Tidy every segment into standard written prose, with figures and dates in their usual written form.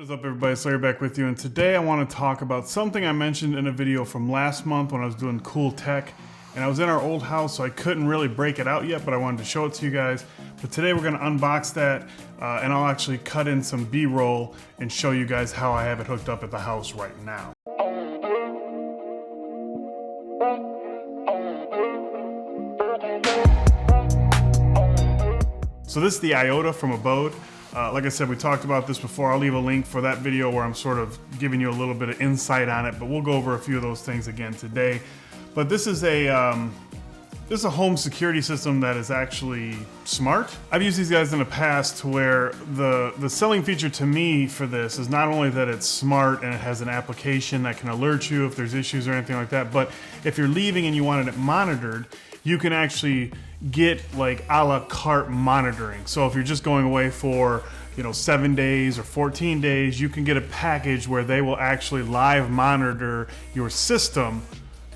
What is up, everybody? Slayer back with you, and today I want to talk about something I mentioned in a video from last month when I was doing cool tech, and I was in our old house, so I couldn't really break it out yet, but I wanted to show it to you guys. But today we're going to unbox that, and I'll actually cut in some B-roll and show you guys how I have it hooked up at the house right now. So this is the Iota from Abode. Like I said, we talked about this before. I'll leave a link for that video where I'm sort of giving you a little bit of insight on it, but we'll go over a few of those things again today. But this is a home security system that is actually smart. I've used these guys in the past to where the selling feature to me for this is not only that it's smart and it has an application that can alert you if there's issues or anything like that, but if you're leaving and you wanted it monitored, you can actually get like a la carte monitoring. So if you're just going away for 7 days or 14 days, you can get a package where they will actually live monitor your system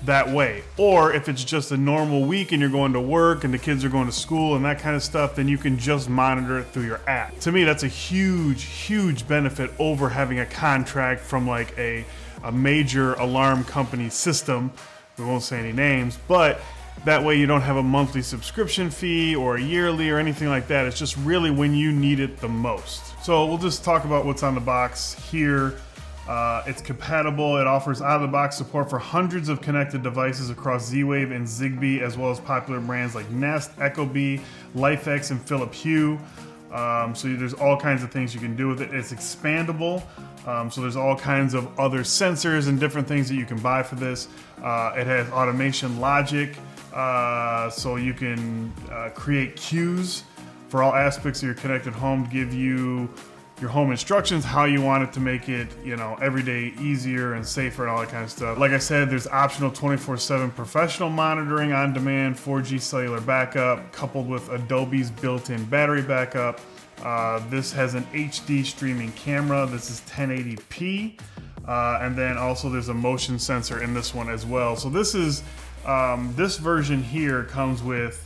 that way. Or if it's just a normal week and you're going to work and the kids are going to school and that kind of stuff, then you can just monitor it through your app. To me, that's a huge benefit over having a contract from like a major alarm company system. We won't say any names, but that way you don't have a monthly subscription fee or a yearly or anything like that. It's just really when you need it the most. So we'll just talk about what's on the box here. It's compatible. It offers out-of-the-box support for hundreds of connected devices across Z-Wave and Zigbee, as well as popular brands like Nest, Ecobee, LifeX, and Philip Hue. So there's all kinds of things you can do with it. It's expandable. So there's all kinds of other sensors and different things that you can buy for this. It has automation logic, so you can create cues for all aspects of your connected home to give you your home instructions, how you want it to make it, every day easier and safer and all that kind of stuff. Like I said, there's optional 24/7 professional monitoring on demand, 4G cellular backup, coupled with Adobe's built-in battery backup. This has an HD streaming camera. This is 1080p. And then also there's a motion sensor in this one as well. So this is, this version here comes with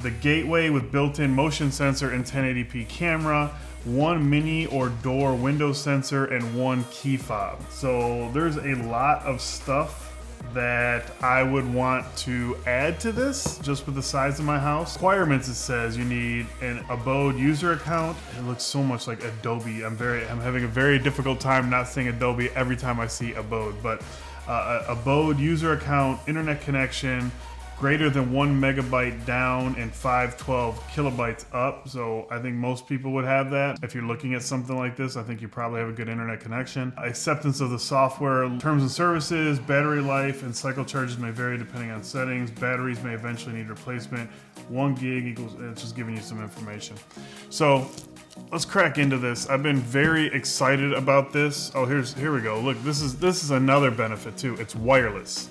the gateway with built-in motion sensor and 1080p camera, one mini or door window sensor, and one key fob. So there's a lot of stuff that I would want to add to this just with the size of my house. Requirements, it says you need an Abode user account. It looks so much like Adobe. I'm having a very difficult time not saying Adobe every time I see Abode, but Abode user account, internet connection, greater than 1 megabyte down and 512 kilobytes up. So I think most people would have that. If you're looking at something like this, I think you probably have a good internet connection. Acceptance of the software, terms and services, battery life, and cycle charges may vary depending on settings. Batteries may eventually need replacement. 1 gig equals, it's just giving you some information. So let's crack into this. I've been very excited about this. Oh, here we go. Look, this is another benefit too. It's wireless.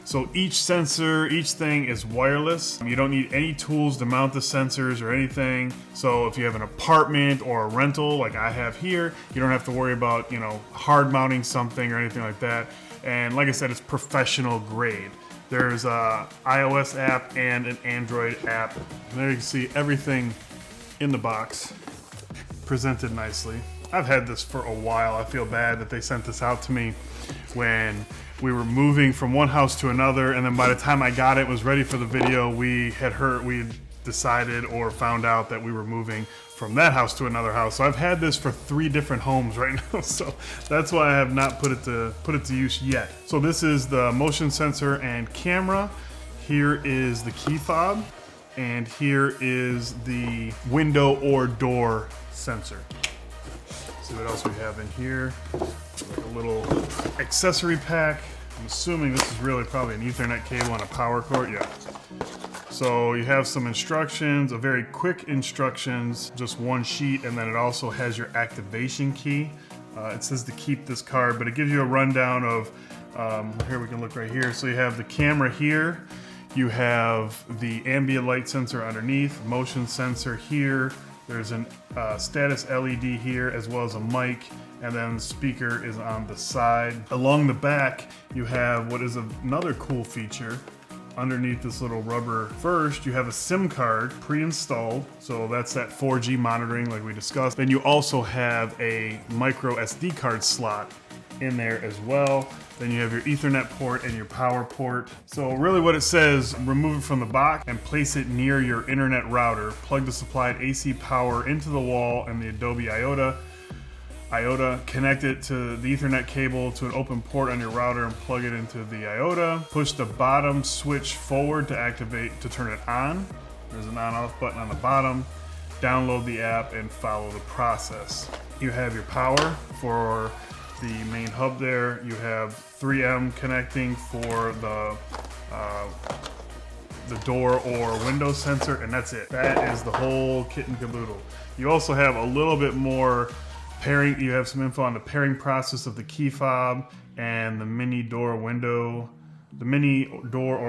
So each sensor, each thing is wireless. You don't need any tools to mount the sensors or anything. So if you have an apartment or a rental like I have here, you don't have to worry about, hard mounting something or anything like that. And like I said, it's professional grade. There's a iOS app and an Android app. And there you can see everything in the box, presented nicely. I've had this for a while. I feel bad that they sent this out to me when we were moving from one house to another, and then by the time I got it, was ready for the video, we had decided or found out that we were moving from that house to another house. So I've had this for 3 different homes right now, so that's why I have not put it to use yet. So this is the motion sensor and camera. Here is the key fob, and here is the window or door sensor. See what else we have in here. Like a little accessory pack. I'm assuming this is really probably an Ethernet cable and a power cord. Yeah. So you have some instructions, a very quick instructions, just one sheet, and then it also has your activation key. It says to keep this card, but it gives you a rundown of, here we can look right here. So you have the camera here. You have the ambient light sensor underneath, motion sensor here. There's a status LED here, as well as a mic, and then the speaker is on the side. Along the back, you have what is another cool feature, underneath this little rubber. First, you have a SIM card pre-installed. So that's that 4G monitoring like we discussed. Then you also have a micro SD card slot in there as well. Then you have your Ethernet port and your power port. So really what it says, remove it from the box and place it near your internet router. Plug the supplied AC power into the wall and the Abode iota. Connect it to the Ethernet cable to an open port on your router and plug it into the iota. Push the bottom switch forward to turn it on. There's an on-off button on the bottom. Download the app and follow the process. You have your power for the main hub there. You have 3M connecting for the door or window sensor, and that's it. That is the whole kit and caboodle. You also have a little bit more pairing. You have some info on the pairing process of the key fob and the mini door or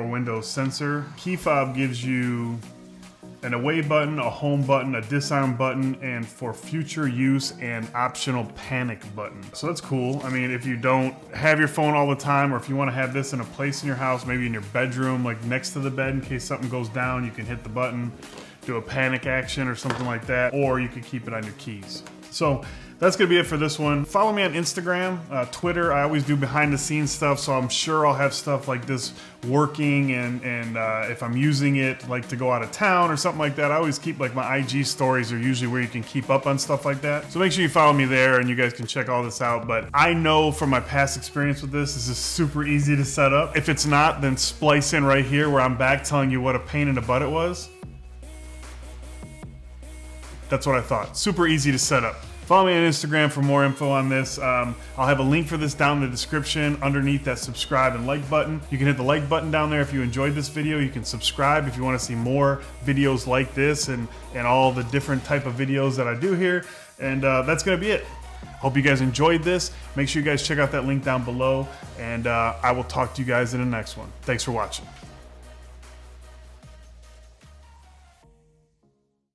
window sensor. Key fob gives you an away button, a home button, a disarm button, and for future use, an optional panic button. So that's cool. I mean, if you don't have your phone all the time, or if you want to have this in a place in your house, maybe in your bedroom, like next to the bed, in case something goes down, you can hit the button, do a panic action or something like that, or you could keep it on your keys. So that's gonna be it for this one. Follow me on Instagram, Twitter. I always do behind the scenes stuff, so I'm sure I'll have stuff like this working, and if I'm using it like to go out of town or something like that, I always keep like my IG stories are usually where you can keep up on stuff like that. So make sure you follow me there and you guys can check all this out. But I know from my past experience with this is super easy to set up. If it's not, then splice in right here where I'm back telling you what a pain in the butt it was. That's what I thought. Super easy to set up. Follow me on Instagram for more info on this. I'll have a link for this down in the description underneath that subscribe and like button. You can hit the like button down there if you enjoyed this video. You can subscribe if you want to see more videos like this and all the different type of videos that I do here. And that's going to be it. Hope you guys enjoyed this. Make sure you guys check out that link down below, and I will talk to you guys in the next one. Thanks for watching.